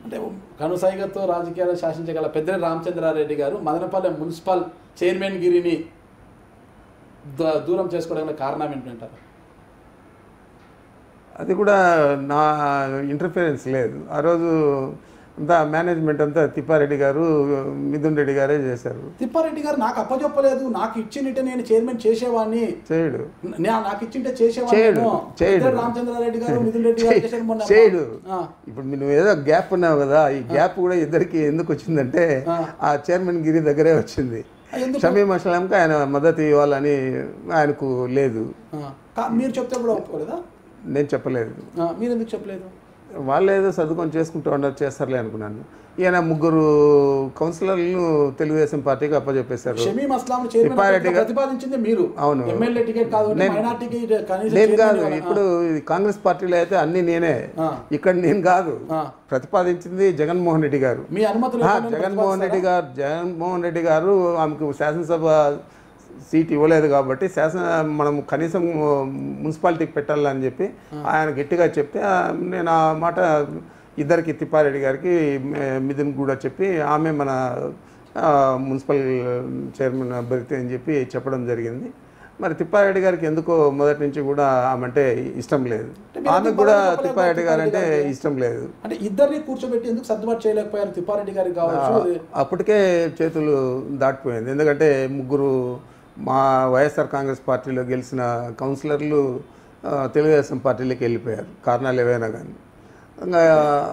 అంటే కనుసైగతో రాజకీయాలను శాసించగల పెద్దిరెడ్డి రామచంద్రారెడ్డి గారు మదనపల్లె మున్సిపల్ చైర్మన్ గిరిని దూరం చేసుకోవడానికి కారణం ఏంటంటారు? అది కూడా నా ఇంటర్ఫిరెన్స్ లేదు. ఆ రోజు అంతా మేనేజ్మెంట్ అంతా తిప్పారెడ్డి గారు, మిథున్ రెడ్డి గారే చేశారు. తిప్పారెడ్డి గారు నాకు అప్పచెప్పలేదు, నాకు ఇచ్చింటే నేను చైర్మన్ చేసేవాడిని, చేయడు. నాకు ఇచ్చింటే చేసేవాడిని. రామచంద్రారెడ్డి గారు, మిథున్ రెడ్డి గారు చేయడు. ఇప్పుడు నువ్వు ఏదో గ్యాప్ ఉన్నావు కదా, ఈ గ్యాప్ కూడా ఇద్దరికి ఎందుకు వచ్చిందంటే ఆ చైర్మన్ గిరి దగ్గరే వచ్చింది. షమీమ్ అస్లాంకి ఆయన మద్దతు ఇవ్వాలని ఆయనకు లేదు. మీరు చెప్తే కూడా ఒప్పుకోలేదా? నేను చెప్పలేదు. మీరు ఎందుకు చెప్పలేదు? వాళ్ళు ఏదో చదువుకొని చేసుకుంటూ ఉండదు, చేస్తారులే అనుకున్నాను. ఈయన 3 కౌన్సిలర్లను తెలుగుదేశం పార్టీకి అప్పచెప్పేశారు. ప్రతిపాదించింది మీరు. అవును, నేను కాదు. ఇప్పుడు కాంగ్రెస్ పార్టీలో అయితే అన్ని నేనే, ఇక్కడ నేను కాదు. ప్రతిపాదించింది జగన్మోహన్ రెడ్డి గారు. మీ అనుమతి జగన్మోహన్ రెడ్డి గారు ఆమెకు శాసనసభ సీట్ ఇవ్వలేదు కాబట్టి మనం కనీసం మున్సిపాలిటీకి పెట్టాలని చెప్పి ఆయన గట్టిగా చెప్తే నేను ఆ మాట ఇద్దరికి, తిప్పారెడ్డి గారికి, మిథున్ కూడా చెప్పి ఆమె మన మున్సిపల్ చైర్మన్ అభ్యర్థి అని చెప్పి చెప్పడం జరిగింది. మరి తిప్పారెడ్డి గారికి ఎందుకో మొదటి నుంచి కూడా ఆమె అంటే ఇష్టం లేదు. ఆమెకు కూడా తిప్పారెడ్డి గారు అంటే ఇష్టం లేదు. అంటే ఇద్దరిని కూర్చోబెట్టి ఎందుకు సర్దుబాటు చేయలేకపోయారు? తిప్పారెడ్డి గారికి కావచ్చు. అప్పటికే చేతులు దాటిపోయింది. ఎందుకంటే 3 మా వైఎస్ఆర్ కాంగ్రెస్ పార్టీలో గెలిచిన కౌన్సిలర్లు తెలుగుదేశం పార్టీలోకి వెళ్ళిపోయారు, కారణాలు ఏవైనా కానీ.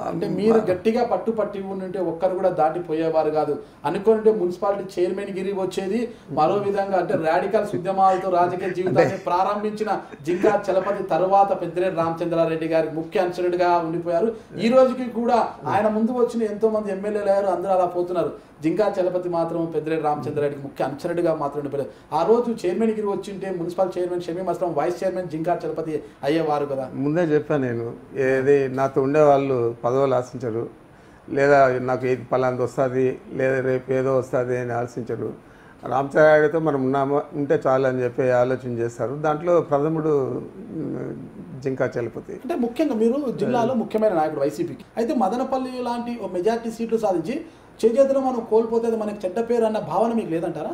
అంటే మీరు గట్టిగా పట్టి ఉంటే ఒక్కరు కూడా దాటిపోయేవారు కాదు. అనుకుంటే మున్సిపాలిటీ చైర్మన్ గిరి వచ్చేది. మరో విధంగా అంటే రాడికల్ ఉద్యమాలతో రాజకీయ జీవితాన్ని ప్రారంభించిన జింకా చలపతి తర్వాత పెద్దిరెడ్డి రామచంద్రారెడ్డి గారి ముఖ్య అనుచరుడిగా ఉండిపోయారు. ఈ రోజుకి కూడా ఆయన ముందు వచ్చిన ఎంతో మంది ఎమ్మెల్యేలు అయ్యారు, అందరూ అలా పోతున్నారు. జింకా చలపతి మాత్రం పెద్దిరెడ్డి రామచంద్రారెడ్డికి ముఖ్య అనుచరుడిగా మాత్రం ఉండిపోయారు. ఆ రోజు చైర్మన్ గిరి వచ్చింటే municipal chairman Shamim Aslam, vice chairman Jinka Chalapathi అయ్యేవారు కదా. ముందే చెప్పాను నేను, ఏది నాతో ఉండేవాళ్ళు పదవులు ఆశించరు, లేదా నాకు ఏది పలాంది వస్తుంది, లేదా రేపు ఏదో వస్తుంది అని ఆశించరు. రామచంద్రారెడ్డితో మనం ఉంటే చాలు అని చెప్పి ఆలోచన చేస్తారు. దాంట్లో ప్రథముడు జింకా చలపతి. అంటే ముఖ్యంగా మీరు జిల్లాలో ముఖ్యమైన నాయకుడు వైసీపీకి. అయితే మదనపల్లి లాంటి మెజార్టీ సీట్లు సాధించి చేజేతులో మనం కోల్పోతే మనకి చెడ్డ పేరు అన్న భావన మీకు లేదంటారా?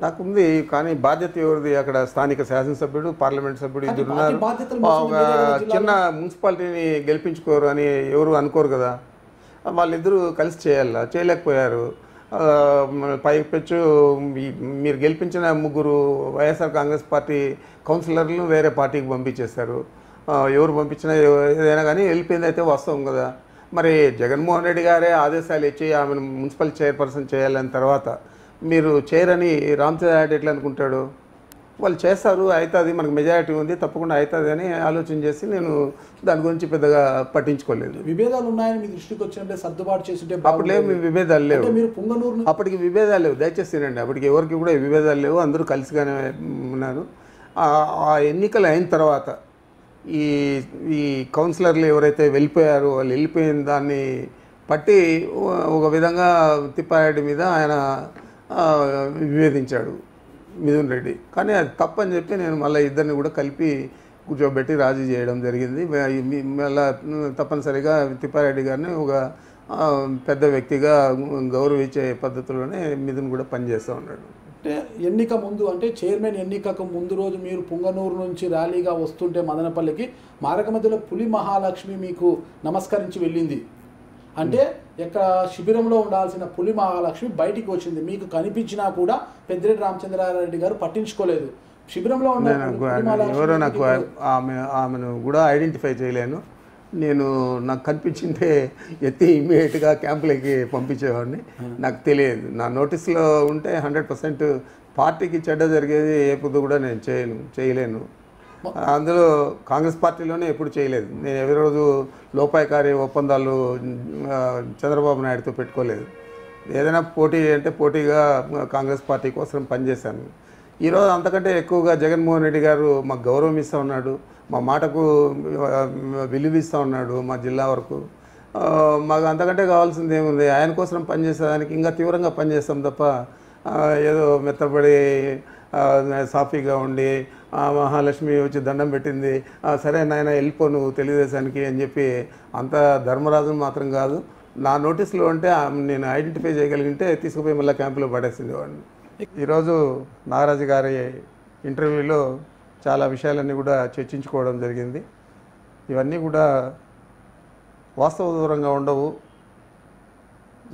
నాకుంది, కానీ బాధ్యత ఎవరిది? అక్కడ స్థానిక శాసనసభ్యుడు, పార్లమెంట్ సభ్యుడు ఇద్దరు ఉన్నారు. చిన్న మున్సిపాలిటీని గెలిపించుకోరు అని ఎవరు అనుకోరు కదా. వాళ్ళిద్దరూ కలిసి చేయలేకపోయారు. పైపెచ్చు మీరు గెలిపించిన 3 వైఎస్ఆర్ కాంగ్రెస్ పార్టీ కౌన్సిలర్లను వేరే పార్టీకి పంపించేస్తారు. ఎవరు పంపించినా ఏదైనా కానీ వెళ్ళిపోయింది అయితే వాస్తవం కదా. మరి జగన్మోహన్ రెడ్డి గారే ఆదేశాలు ఇచ్చి ఆమెను మున్సిపల్ చైర్పర్సన్ చేయాలని తర్వాత మీరు చేయరని రామచంద్రారెడ్డి ఎట్లా అనుకుంటాడు? వాళ్ళు చేస్తారు, అవుతుంది, మనకు మెజారిటీ ఉంది, తప్పకుండా అవుతుంది అని ఆలోచన చేసి నేను దాని గురించి పెద్దగా పట్టించుకోలేదు. విభేదాలు ఉన్నాయని మీ దృష్టికి వచ్చినట్టే సర్దుబాటు చేస్తుంటే అప్పుడు లేవు, విభేదాలు లేవు. మీరు పుంగనూరు అప్పటికి విభేదాలు లేవు, దయచేసి తినండి. అప్పటికి ఎవరికి కూడా విభేదాలు లేవు, అందరూ కలిసిగానే ఉన్నారు. ఆ ఎన్నికలు అయిన తర్వాత ఈ కౌన్సిలర్లు ఎవరైతే వెళ్ళిపోయారో వాళ్ళు వెళ్ళిపోయిన దాన్ని పట్టి ఒక విధంగా తిప్పారెడ్డి మీద ఆయన విభేదించాడు మిథున్ రెడ్డి. కానీ అది తప్పని చెప్పి నేను మళ్ళీ ఇద్దరిని కూడా కలిపి కూర్చోబెట్టి రాజీ చేయడం జరిగింది. మళ్ళీ తప్పనిసరిగా తిప్పారెడ్డి గారిని ఒక పెద్ద వ్యక్తిగా గౌరవించే పద్ధతిలోనే మిథున్ కూడా పనిచేస్తూ ఉన్నాడు. అంటే ఎన్నిక ముందు, అంటే చైర్మన్ ఎన్నికకు ముందు రోజు మీరు పుంగనూరు నుంచి ర్యాలీగా వస్తుంటే మదనపల్లికి మార్గ మధ్యలో పులి మహాలక్ష్మి మీకు నమస్కరించి వెళ్ళింది. అంటే ఇక్కడ శిబిరంలో ఉండాల్సిన పులి మహాలక్ష్మి బయటికి వచ్చింది. మీకు కనిపించినా కూడా పెద్దిరెడ్డి రామచంద్రారెడ్డి గారు పట్టించుకోలేదు. శిబిరంలో ఎవరో నాకు ఆమెను కూడా ఐడెంటిఫై చేయలేను. నాకు కనిపించింటే ఎత్తి ఇమ్మీడియట్గా క్యాంపులకి పంపించేవాడిని. నాకు తెలియదు. నా నోటీస్లో ఉంటే 100% పార్టీకి చెడ్డ జరిగేది ఏ పొద్దు కూడా నేను చేయలేను. అందులో కాంగ్రెస్ పార్టీలోనే ఎప్పుడు చేయలేదు. నేను ఎవరి రోజు లోపాయకారి ఒప్పందాలు చంద్రబాబు నాయుడుతో పెట్టుకోలేదు. ఏదైనా పోటీ అంటే పోటీగా కాంగ్రెస్ పార్టీ కోసం పనిచేశాను. ఈరోజు అంతకంటే ఎక్కువగా జగన్మోహన్ రెడ్డి గారు మాకు గౌరవం ఇస్తూ ఉన్నాడు, మా మాటకు విలువిస్తూ ఉన్నాడు. మా జిల్లా వరకు మాకు అంతకంటే కావాల్సింది ఏముంది? ఆయన కోసం పనిచేసేదానికి ఇంకా తీవ్రంగా పనిచేస్తాం తప్ప ఏదో మెత్తబడి సాఫీగా ఉండి మహాలక్ష్మి వచ్చి దండం పెట్టింది, సరే నాయన వెళ్ళిపో నువ్వు తెలుగుదేశానికి అని చెప్పి అంత ధర్మరాజును మాత్రం కాదు. నా నోటీసులో అంటే నేను ఐడెంటిఫై చేయగలిగితే తీసుకుపోయి మళ్ళీ క్యాంపులో పడేసింది వాడిని. ఈరోజు నాగరాజు గారి ఇంటర్వ్యూలో చాలా విషయాలన్నీ కూడా చర్చించుకోవడం జరిగింది. ఇవన్నీ కూడా వాస్తవ దూరంగా ఉండవు,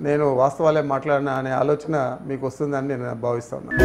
నేను వాస్తవాలే మాట్లాడినా అనే ఆలోచన మీకు వస్తుందని నేను భావిస్తున్నాను.